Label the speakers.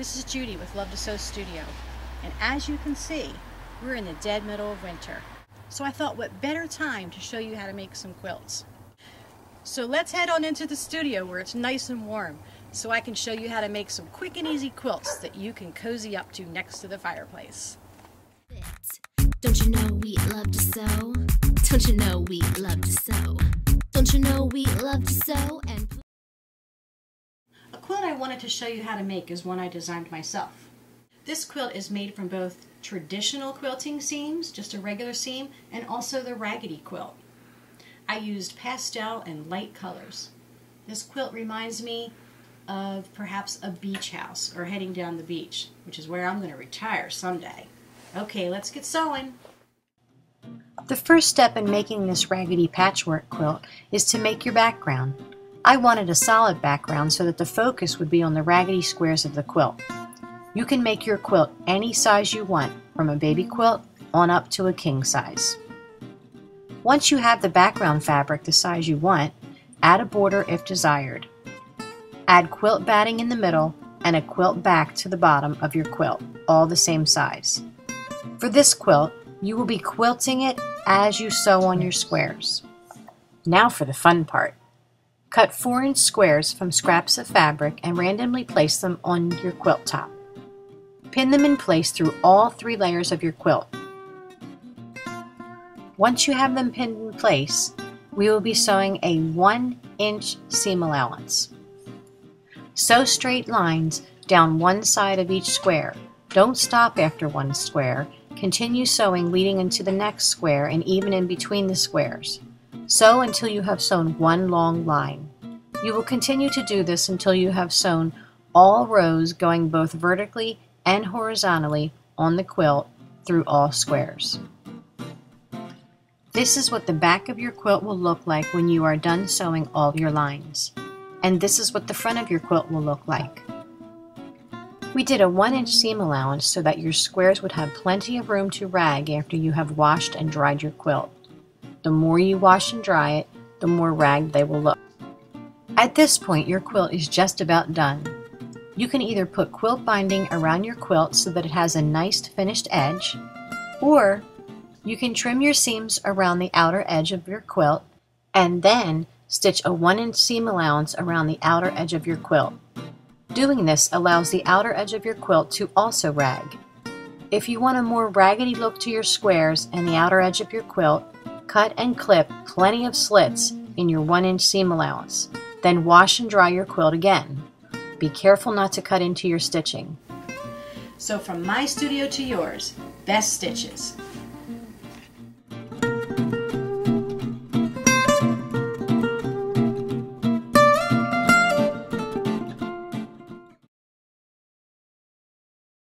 Speaker 1: This is Judy with Love to Sew Studio, and as you can see, we're in the dead middle of winter. So I thought what better time to show you how to make some quilts. So let's head on into the studio where it's nice and warm so I can show you how to make some quick and easy quilts that you can cozy up to next to the fireplace.
Speaker 2: Don't you know we love to sew? Don't you know we love to sew? Don't you know we love to sew and
Speaker 1: A quilt I wanted to show you how to make is one I designed myself. This quilt is made from both traditional quilting seams, just a regular seam, and also the raggedy quilt. I used pastel and light colors. This quilt reminds me of perhaps a beach house or heading down the beach, which is where I'm going to retire someday. Okay, let's get sewing. The first step in making this raggedy patchwork quilt is to make your background. I wanted a solid background so that the focus would be on the raggedy squares of the quilt. You can make your quilt any size you want, from a baby quilt on up to a king size. Once you have the background fabric the size you want, add a border if desired. Add quilt batting in the middle and a quilt back to the bottom of your quilt, all the same size. For this quilt, you will be quilting it as you sew on your squares. Now for the fun part. Cut 4-inch squares from scraps of fabric and randomly place them on your quilt top. Pin them in place through all 3 layers of your quilt. Once you have them pinned in place, we will be sewing a 1-inch seam allowance. Sew straight lines down one side of each square. Don't stop after one square. Continue sewing leading into the next square and even in between the squares. Sew until you have sewn one long line. You will continue to do this until you have sewn all rows going both vertically and horizontally on the quilt through all squares. This is what the back of your quilt will look like when you are done sewing all your lines. And this is what the front of your quilt will look like. We did a 1-inch seam allowance so that your squares would have plenty of room to rag after you have washed and dried your quilt. The more you wash and dry it, the more ragged they will look. At this point, your quilt is just about done. You can either put quilt binding around your quilt so that it has a nice finished edge, or you can trim your seams around the outer edge of your quilt and then stitch a 1-inch seam allowance around the outer edge of your quilt. Doing this allows the outer edge of your quilt to also rag. If you want a more raggedy look to your squares and the outer edge of your quilt, cut and clip plenty of slits in your 1-inch seam allowance. Then wash and dry your quilt again. Be careful not to cut into your stitching. So from my studio to yours, best stitches.